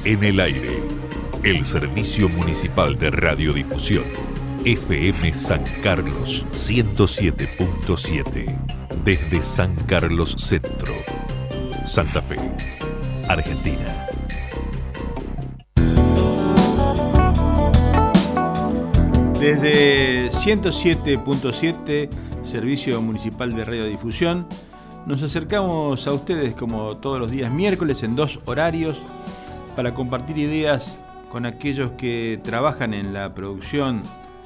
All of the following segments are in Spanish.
En el aire, el Servicio Municipal de Radiodifusión, FM San Carlos 107.7, desde San Carlos Centro, Santa Fe, Argentina. Desde 107.7, Servicio Municipal de Radiodifusión, nos acercamos a ustedes como todos los días miércoles en 2 horarios para compartir ideas con aquellos que trabajan en la producción,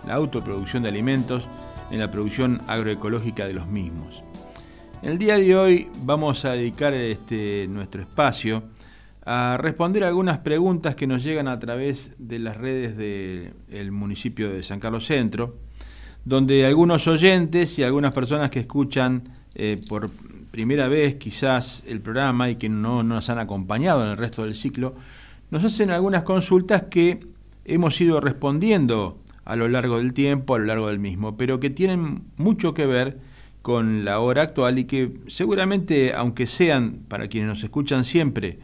la autoproducción de alimentos, en la producción agroecológica de los mismos. En el día de hoy vamos a dedicar nuestro espacio a responder algunas preguntas que nos llegan a través de las redes del municipio de San Carlos Centro, donde algunos oyentes y algunas personas que escuchan por primera vez quizás el programa y que no nos han acompañado en el resto del ciclo, nos hacen algunas consultas que hemos ido respondiendo a lo largo del tiempo, a lo largo del mismo, pero que tienen mucho que ver con la hora actual y que seguramente, aunque sean para quienes nos escuchan siempre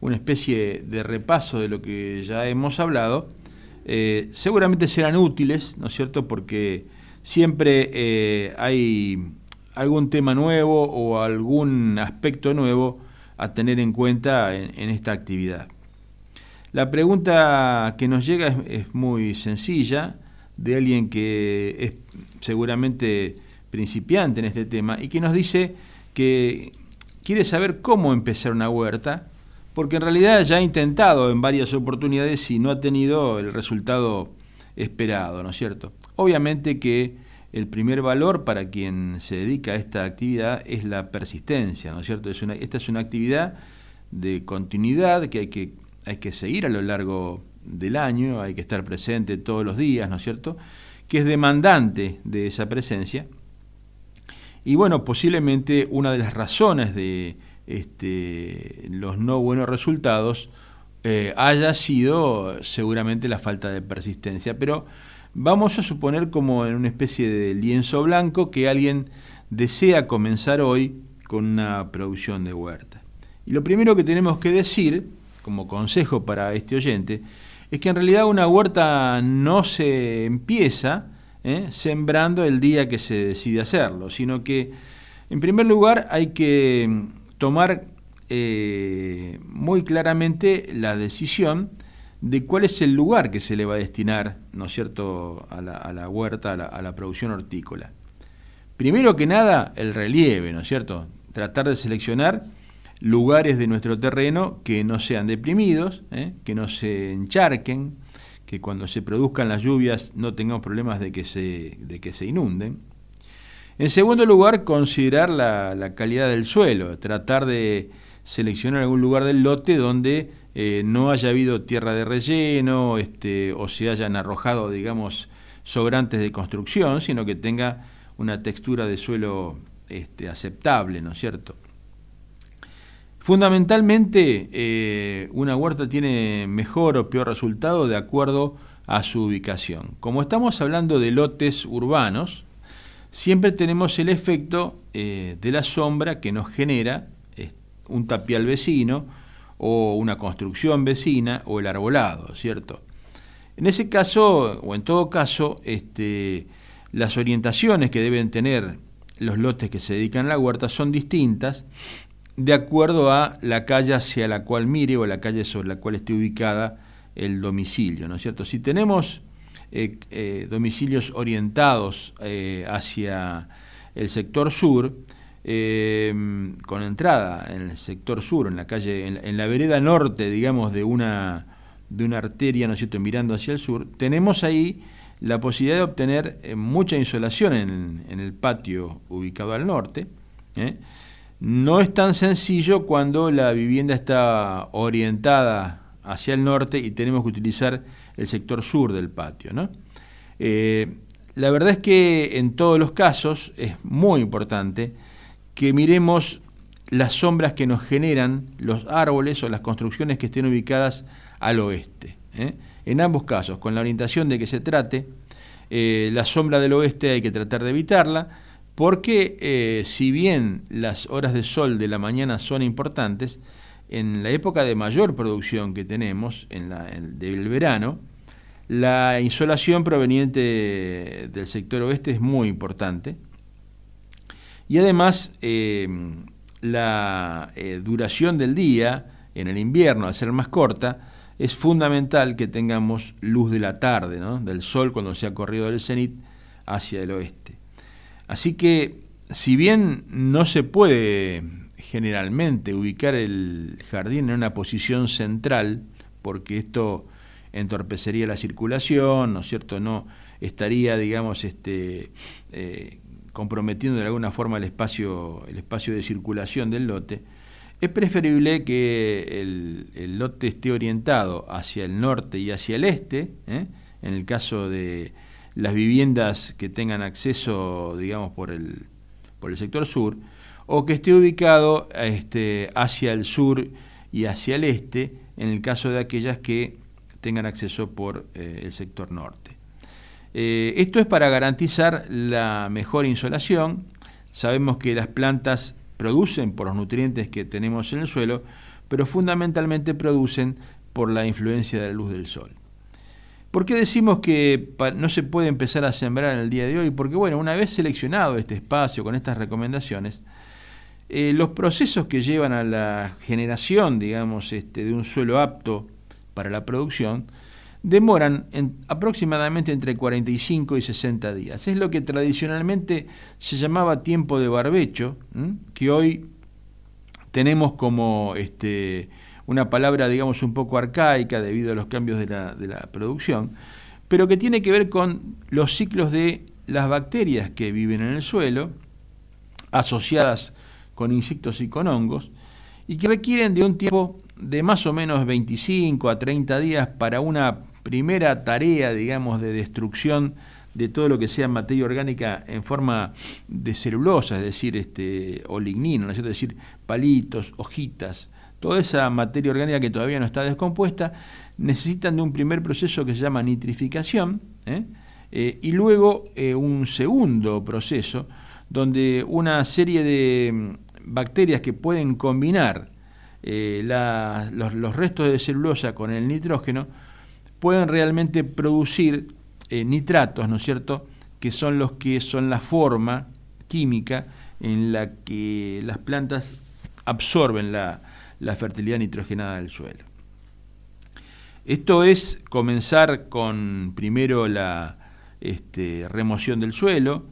una especie de repaso de lo que ya hemos hablado, seguramente serán útiles, ¿no es cierto?, porque siempre hay algún tema nuevo o algún aspecto nuevo a tener en cuenta en esta actividad. La pregunta que nos llega es muy sencilla, de alguien que es seguramente principiante en este tema y que nos dice que quiere saber cómo empezar una huerta, porque en realidad ya ha intentado en varias oportunidades y no ha tenido el resultado esperado, ¿no es cierto? Obviamente que el primer valor para quien se dedica a esta actividad es la persistencia, ¿no es cierto? Esta es una actividad de continuidad que hay que seguir a lo largo del año, hay que estar presente todos los días, ¿no es cierto?, que es demandante de esa presencia. Y bueno, posiblemente una de las razones de los no buenos resultados haya sido seguramente la falta de persistencia, pero vamos a suponer como en una especie de lienzo blanco que alguien desea comenzar hoy con una producción de huerta. Y lo primero que tenemos que decir, como consejo para este oyente, es que en realidad una huerta no se empieza sembrando el día que se decide hacerlo, sino que en primer lugar hay que tomar muy claramente la decisión de cuál es el lugar que se le va a destinar, ¿no es cierto?, a la huerta, a la producción hortícola. Primero que nada, el relieve, ¿no es cierto?, tratar de seleccionar lugares de nuestro terreno que no sean deprimidos, que no se encharquen, que cuando se produzcan las lluvias no tengamos problemas de que se inunden. En segundo lugar, considerar la calidad del suelo, tratar de seleccionar algún lugar del lote donde no haya habido tierra de relleno o se hayan arrojado, digamos, sobrantes de construcción, sino que tenga una textura de suelo aceptable, ¿no es cierto? Fundamentalmente, una huerta tiene mejor o peor resultado de acuerdo a su ubicación. Como estamos hablando de lotes urbanos, siempre tenemos el efecto de la sombra que nos genera un tapial vecino o una construcción vecina o el arbolado, ¿cierto? En ese caso, o en todo caso, las orientaciones que deben tener los lotes que se dedican a la huerta son distintas de acuerdo a la calle hacia la cual mire o la calle sobre la cual esté ubicada el domicilio, ¿no es cierto? Si tenemos domicilios orientados hacia el sector sur, con entrada en el sector sur, en la calle, en la vereda norte, digamos, de una arteria, ¿no es cierto?, mirando hacia el sur, tenemos ahí la posibilidad de obtener mucha insolación en el patio ubicado al norte. No es tan sencillo cuando la vivienda está orientada hacia el norte y tenemos que utilizar el sector sur del patio, ¿no? La verdad es que en todos los casos es muy importante que miremos las sombras que nos generan los árboles o las construcciones que estén ubicadas al oeste. En ambos casos, con la orientación de que se trate, la sombra del oeste hay que tratar de evitarla, porque si bien las horas de sol de la mañana son importantes, en la época de mayor producción que tenemos, del verano, la insolación proveniente del sector oeste es muy importante. Y además, la duración del día en el invierno, al ser más corta, es fundamental que tengamos luz de la tarde, ¿no?, del sol cuando se ha corrido del cenit hacia el oeste. Así que, si bien no se puede generalmente ubicar el jardín en una posición central, porque esto entorpecería la circulación, ¿no es cierto?, no estaría, digamos, comprometiendo de alguna forma el espacio de circulación del lote, es preferible que el lote esté orientado hacia el norte y hacia el este, en el caso de las viviendas que tengan acceso, digamos, por el sector sur, o que esté ubicado hacia el sur y hacia el este, en el caso de aquellas que tengan acceso por el sector norte. Esto es para garantizar la mejor insolación. Sabemos que las plantas producen por los nutrientes que tenemos en el suelo, pero fundamentalmente producen por la influencia de la luz del sol. ¿Por qué decimos que no se puede empezar a sembrar en el día de hoy? Porque, bueno, una vez seleccionado este espacio con estas recomendaciones, los procesos que llevan a la generación, digamos, de un suelo apto para la producción, demoran aproximadamente entre 45 y 60 días. Es lo que tradicionalmente se llamaba tiempo de barbecho, que hoy tenemos como una palabra, digamos, un poco arcaica debido a los cambios de la producción, pero que tiene que ver con los ciclos de las bacterias que viven en el suelo, asociadas con insectos y con hongos, y que requieren de un tiempo de más o menos 25 a 30 días para una primera tarea, digamos, de destrucción de todo lo que sea materia orgánica en forma de celulosa, es decir, o lignino, ¿no es cierto? Es decir, palitos, hojitas, toda esa materia orgánica que todavía no está descompuesta, necesitan de un primer proceso que se llama nitrificación, y luego un segundo proceso donde una serie de bacterias que pueden combinar los restos de celulosa con el nitrógeno pueden realmente producir nitratos, ¿no es cierto?, que son la forma química en la que las plantas absorben la fertilidad nitrogenada del suelo. Esto es comenzar con primero la remoción del suelo.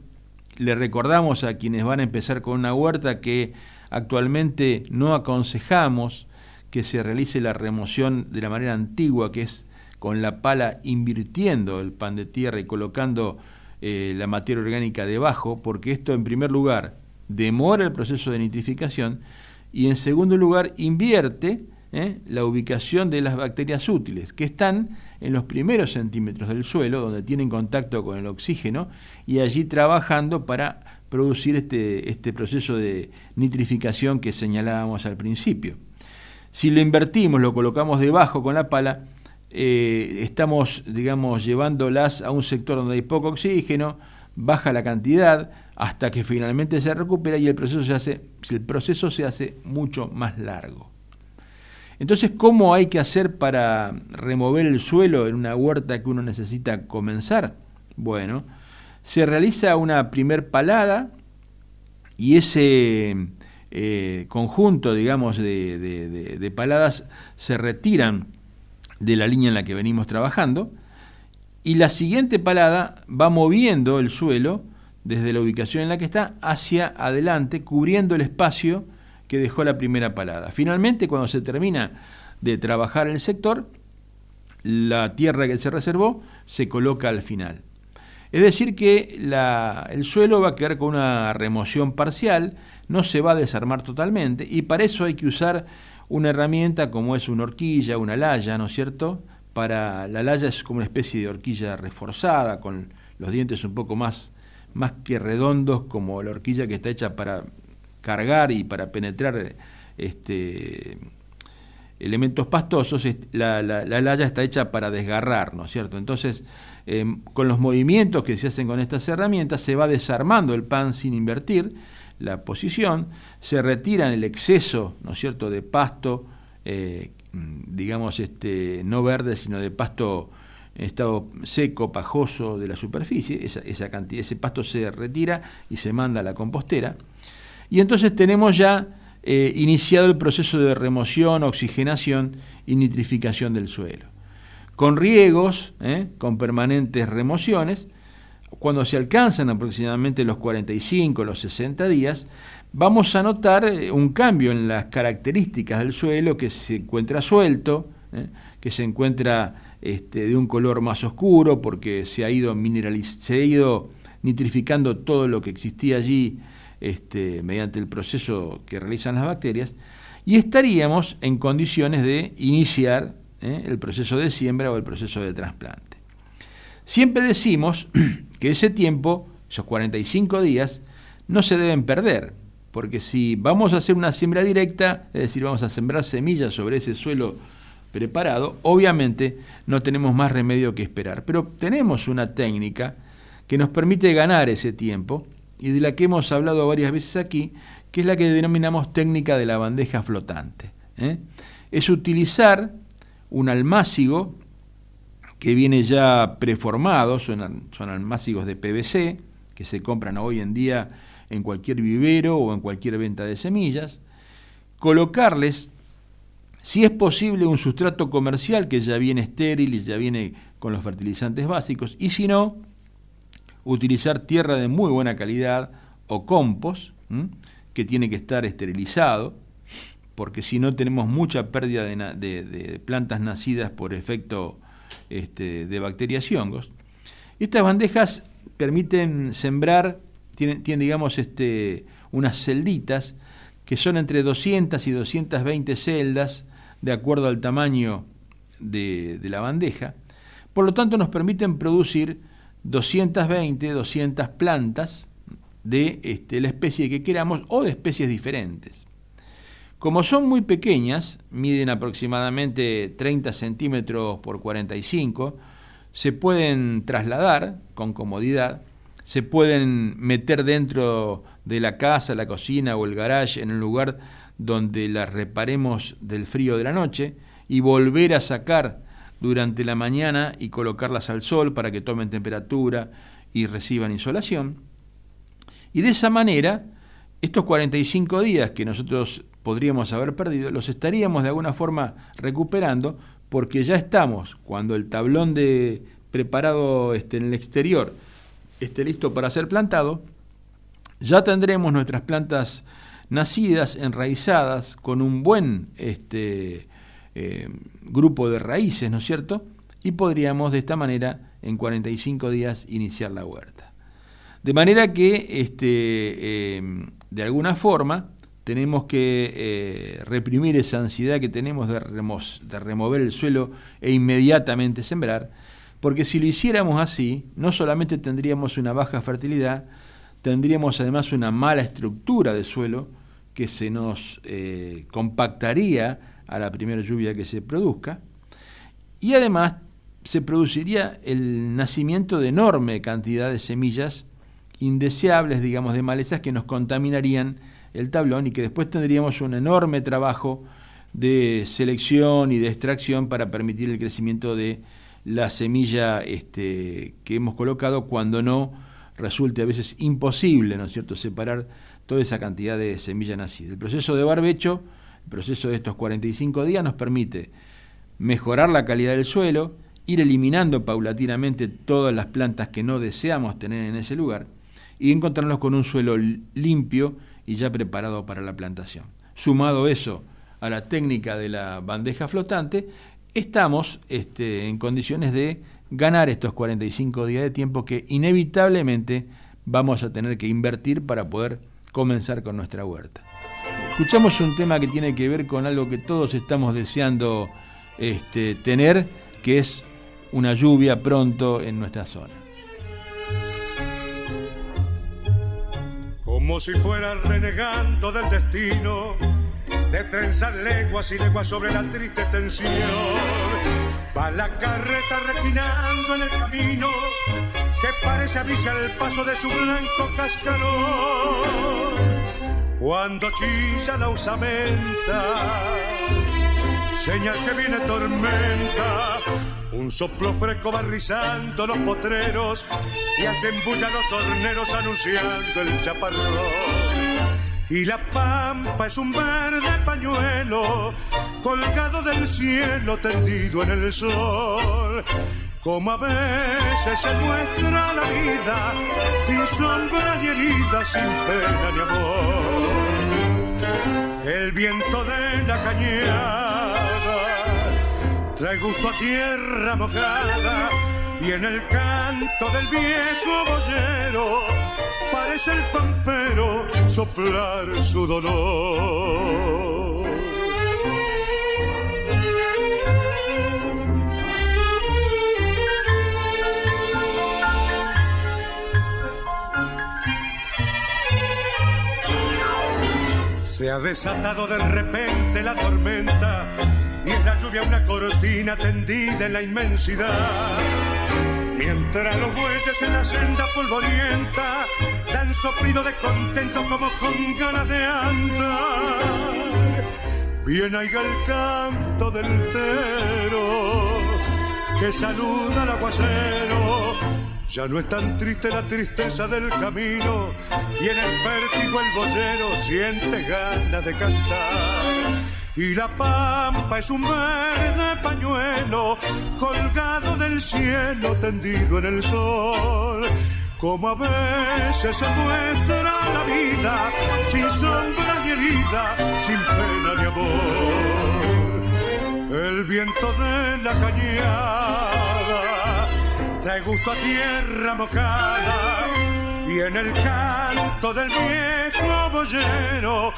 Le recordamos a quienes van a empezar con una huerta que actualmente no aconsejamos que se realice la remoción de la manera antigua, que es con la pala invirtiendo el pan de tierra y colocando la materia orgánica debajo, porque esto en primer lugar demora el proceso de nitrificación y en segundo lugar invierte la ubicación de las bacterias útiles, que están en los primeros centímetros del suelo, donde tienen contacto con el oxígeno, y allí trabajando para producir este proceso de nitrificación que señalábamos al principio. Si lo invertimos, lo colocamos debajo con la pala, estamos, digamos, llevándolas a un sector donde hay poco oxígeno, baja la cantidad, hasta que finalmente se recupera y el proceso se hace mucho más largo. Entonces, ¿cómo hay que hacer para remover el suelo en una huerta que uno necesita comenzar? Bueno, se realiza una primer palada y ese conjunto, digamos, de paladas se retiran de la línea en la que venimos trabajando, y la siguiente palada va moviendo el suelo desde la ubicación en la que está hacia adelante, cubriendo el espacio que dejó la primera palada. Finalmente, cuando se termina de trabajar el sector, la tierra que se reservó se coloca al final. Es decir que el suelo va a quedar con una remoción parcial, no se va a desarmar totalmente, y para eso hay que usar una herramienta como es una horquilla, una laya, ¿no es cierto? La laya es como una especie de horquilla reforzada, con los dientes un poco más que redondos, como la horquilla que está hecha para cargar y para penetrar elementos pastosos. La laya está hecha para desgarrar, ¿no es cierto? Entonces, con los movimientos que se hacen con estas herramientas, se va desarmando el pan sin invertir la posición, se retiran el exceso, ¿no es cierto?, de pasto digamos, no verde, sino de pasto en estado seco, pajoso de la superficie. Esa cantidad, ese pasto se retira y se manda a la compostera. Y entonces tenemos ya iniciado el proceso de remoción, oxigenación y nitrificación del suelo. Con riegos, con permanentes remociones, cuando se alcanzan aproximadamente los 45, los 60 días, vamos a notar un cambio en las características del suelo, que se encuentra suelto, que se encuentra de un color más oscuro porque se ha ido nitrificando todo lo que existía allí mediante el proceso que realizan las bacterias, y estaríamos en condiciones de iniciar el proceso de siembra o el proceso de trasplante. Siempre decimos que ese tiempo, esos 45 días, no se deben perder, porque si vamos a hacer una siembra directa, es decir, vamos a sembrar semillas sobre ese suelo preparado, obviamente no tenemos más remedio que esperar. Pero tenemos una técnica que nos permite ganar ese tiempo y de la que hemos hablado varias veces aquí, que es la que denominamos técnica de la bandeja flotante. Es utilizar un almácigo que viene ya preformado, son almácigos de PVC, que se compran hoy en día en cualquier vivero o en cualquier venta de semillas, colocarles, si es posible, un sustrato comercial que ya viene estéril y ya viene con los fertilizantes básicos, y si no, utilizar tierra de muy buena calidad o compost, que tiene que estar esterilizado, porque si no tenemos mucha pérdida de plantas nacidas por efecto de bacterias y hongos. Estas bandejas permiten sembrar, tienen digamos, unas celditas que son entre 200 y 220 celdas, de acuerdo al tamaño de la bandeja. Por lo tanto, nos permiten producir 220, 200 plantas de la especie que queramos o de especies diferentes. Como son muy pequeñas, miden aproximadamente 30 centímetros por 45, se pueden trasladar con comodidad, se pueden meter dentro de la casa, la cocina o el garage en un lugar donde las reparemos del frío de la noche y volver a sacar durante la mañana y colocarlas al sol para que tomen temperatura y reciban insolación. Y de esa manera, estos 45 días que nosotros podríamos haber perdido, los estaríamos de alguna forma recuperando, porque ya estamos, cuando el tablón preparado en el exterior esté listo para ser plantado, ya tendremos nuestras plantas nacidas, enraizadas, con un buen grupo de raíces, ¿no es cierto? Y podríamos de esta manera, en 45 días, iniciar la huerta. De manera que, de alguna forma, tenemos que reprimir esa ansiedad que tenemos de remover el suelo e inmediatamente sembrar, porque si lo hiciéramos así, no solamente tendríamos una baja fertilidad, tendríamos además una mala estructura de suelo que se nos compactaría a la primera lluvia que se produzca, y además se produciría el nacimiento de enorme cantidad de semillas indeseables, digamos, de malezas que nos contaminarían el tablón y que después tendríamos un enorme trabajo de selección y de extracción para permitir el crecimiento de la semilla que hemos colocado, cuando no resulte a veces imposible, ¿no es cierto?, separar toda esa cantidad de semilla nacida. El proceso de barbecho, el proceso de estos 45 días, nos permite mejorar la calidad del suelo, ir eliminando paulatinamente todas las plantas que no deseamos tener en ese lugar y encontrarnos con un suelo limpio y ya preparado para la plantación. Sumado eso a la técnica de la bandeja flotante, estamos en condiciones de ganar estos 45 días de tiempo que inevitablemente vamos a tener que invertir para poder comenzar con nuestra huerta. Escuchamos un tema que tiene que ver con algo que todos estamos deseando tener, que es una lluvia pronto en nuestra zona. Como si fuera renegando del destino, de trenzar leguas y leguas sobre la triste tensión, va la carreta rechinando en el camino, que parece avisa el paso de su blanco cascarón. Cuando chilla la osamenta, señal que viene tormenta. Un soplo fresco va rizando los potreros y hacen bulla los horneros anunciando el chaparrón. Y la pampa es un verde pañuelo colgado del cielo tendido en el sol. Como a veces se muestra la vida, sin sombra ni herida, sin pena ni amor. El viento de la cañada trae gusto a tierra mojada, y en el canto del viejo boyero parece el pampero soplar su dolor. Se ha desatado de repente la tormenta y es la lluvia una cortina tendida en la inmensidad. Mientras los bueyes en la senda polvorienta dan soplido de contento como con ganas de andar. Bien oiga el canto del tero que saluda al aguacero. Ya no es tan triste la tristeza del camino y en el vértigo el boyero siente ganas de cantar. Y la pampa es un verde pañuelo colgado del cielo tendido en el sol. Como a veces se muestra la vida, sin sombra ni herida, sin pena ni amor. El viento de la cañada trae gusto a tierra mojada, y en el canto del viejo boyero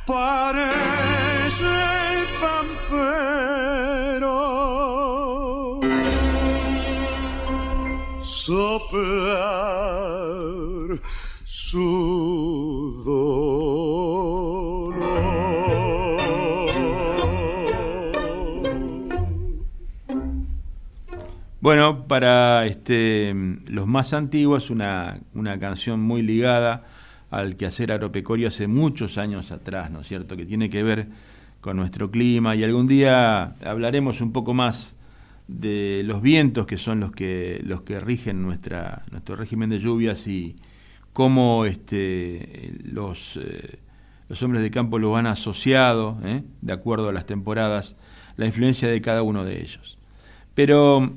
parece el pampero soplar su dolor. Bueno, para los más antiguos, una canción muy ligada al quehacer agropecuario hace muchos años atrás, ¿no es cierto?, que tiene que ver con nuestro clima, y algún día hablaremos un poco más de los vientos, que son los que rigen nuestro régimen de lluvias, y cómo los hombres de campo lo han asociado, de acuerdo a las temporadas, la influencia de cada uno de ellos. Pero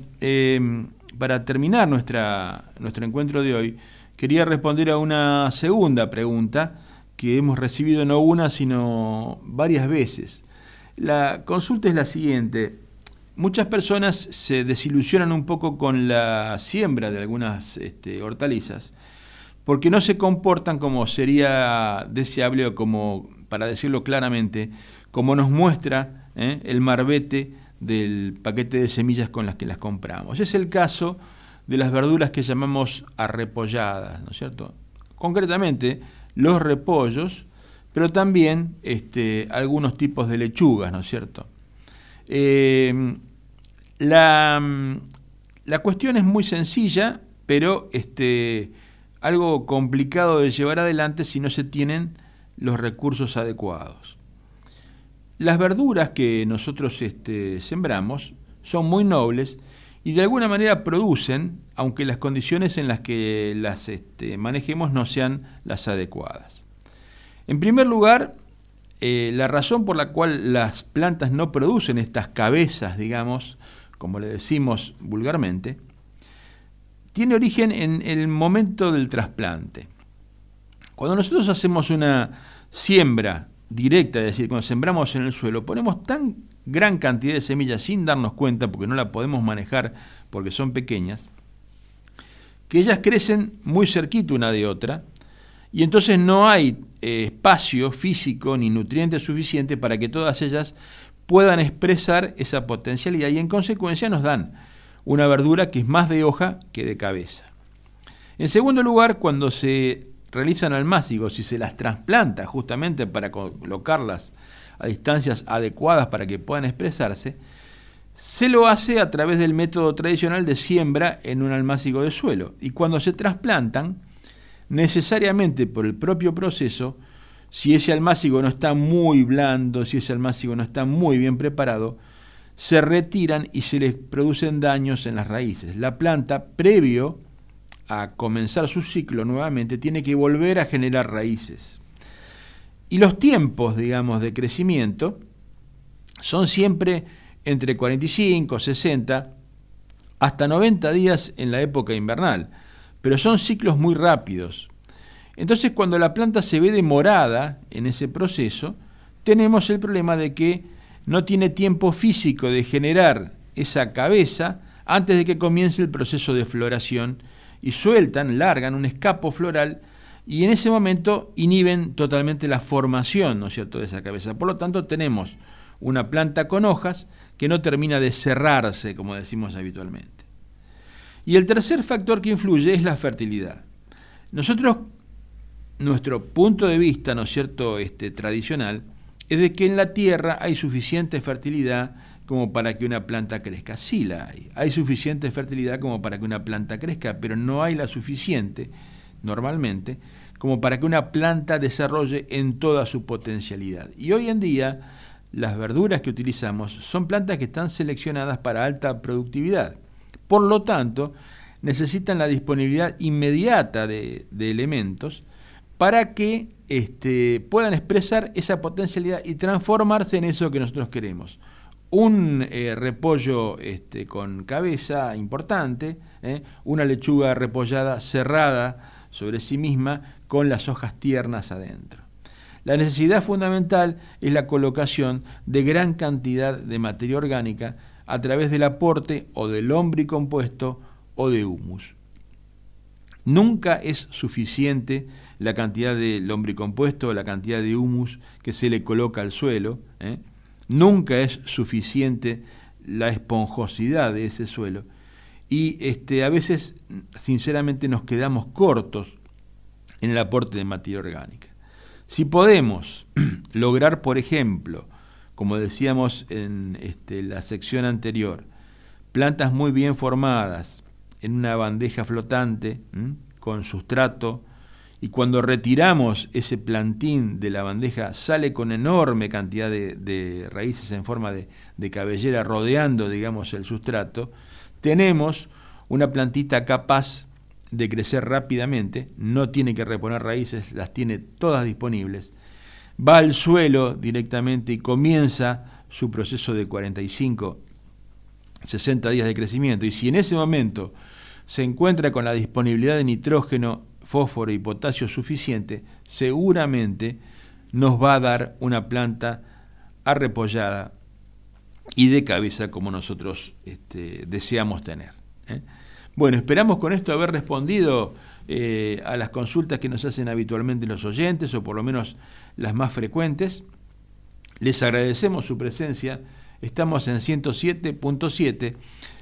para terminar nuestro encuentro de hoy, quería responder a una segunda pregunta que hemos recibido no una, sino varias veces. La consulta es la siguiente. Muchas personas se desilusionan un poco con la siembra de algunas hortalizas porque no se comportan como sería deseable, o como, para decirlo claramente, como nos muestra el marbete del paquete de semillas con las que las compramos. Es el caso de las verduras que llamamos arrepolladas, ¿no es cierto? Concretamente, los repollos, pero también algunos tipos de lechugas, ¿no es cierto? La cuestión es muy sencilla, pero algo complicado de llevar adelante si no se tienen los recursos adecuados. Las verduras que nosotros sembramos son muy nobles y de alguna manera producen, aunque las condiciones en las que las manejemos no sean las adecuadas. En primer lugar, la razón por la cual las plantas no producen estas cabezas, digamos, como le decimos vulgarmente, tiene origen en el momento del trasplante. Cuando nosotros hacemos una siembra directa, es decir, cuando sembramos en el suelo, ponemos tan gran cantidad de semillas sin darnos cuenta, porque no la podemos manejar porque son pequeñas, que ellas crecen muy cerquita una de otra, y entonces no hay espacio físico ni nutrientes suficientes para que todas ellas puedan expresar esa potencialidad, y en consecuencia nos dan una verdura que es más de hoja que de cabeza. En segundo lugar, cuando se realizan almácigos y se las trasplanta justamente para colocarlas a distancias adecuadas para que puedan expresarse, se lo hace a través del método tradicional de siembra en un almácigo de suelo. Y cuando se trasplantan, necesariamente por el propio proceso, si ese almácigo no está muy blando, si ese almácigo no está muy bien preparado, se retiran y se les producen daños en las raíces. La planta, previo a comenzar su ciclo nuevamente, tiene que volver a generar raíces. Y los tiempos, digamos, de crecimiento son siempre entre 45, 60, hasta 90 días en la época invernal, pero son ciclos muy rápidos. Entonces, cuando la planta se ve demorada en ese proceso, tenemos el problema de que no tiene tiempo físico de generar esa cabeza antes de que comience el proceso de floración, y largan un escapo floral, y en ese momento inhiben totalmente la formación, ¿no es cierto?, de esa cabeza. Por lo tanto, tenemos una planta con hojas que no termina de cerrarse, como decimos habitualmente. Y el tercer factor que influye es la fertilidad. Nuestro punto de vista, ¿no es cierto?, tradicional, es de que en la tierra hay suficiente fertilidad como para que una planta crezca. Sí la hay. Hay suficiente fertilidad como para que una planta crezca, pero no hay la suficiente, normalmente, como para que una planta desarrolle en toda su potencialidad. Y hoy en día, las verduras que utilizamos son plantas que están seleccionadas para alta productividad. Por lo tanto, necesitan la disponibilidad inmediata de elementos para que puedan expresar esa potencialidad y transformarse en eso que nosotros queremos. Un repollo con cabeza importante, una lechuga repollada cerrada sobre sí misma con las hojas tiernas adentro. La necesidad fundamental es la colocación de gran cantidad de materia orgánica a través del aporte o del lombricompuesto o de humus. Nunca es suficiente la cantidad de lombricompuesto o la cantidad de humus que se le coloca al suelo, Nunca es suficiente la esponjosidad de ese suelo, y a veces sinceramente nos quedamos cortos en el aporte de materia orgánica. Si podemos lograr, por ejemplo, como decíamos en la sección anterior, plantas muy bien formadas en una bandeja flotante con sustrato, y cuando retiramos ese plantín de la bandeja sale con enorme cantidad de raíces en forma de cabellera rodeando, digamos, el sustrato, tenemos una plantita capaz de crecer rápidamente, no tiene que reponer raíces, las tiene todas disponibles, va al suelo directamente y comienza su proceso de 45, 60 días de crecimiento. Y si en ese momento se encuentra con la disponibilidad de nitrógeno, fósforo y potasio suficiente, seguramente nos va a dar una planta arrepollada y de cabeza como nosotros deseamos tener. Bueno, esperamos con esto haber respondido a las consultas que nos hacen habitualmente los oyentes, o por lo menos las más frecuentes. Les agradecemos su presencia. Estamos en 107.7,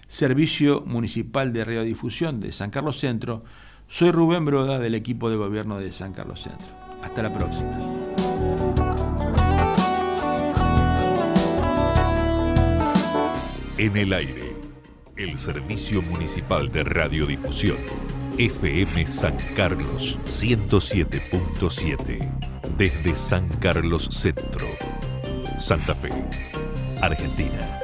Servicio Municipal de Radiodifusión de San Carlos Centro. Soy Rubén Broda, del equipo de gobierno de San Carlos Centro. Hasta la próxima. En el aire, el Servicio Municipal de Radiodifusión, FM San Carlos 107.7, desde San Carlos Centro, Santa Fe, Argentina.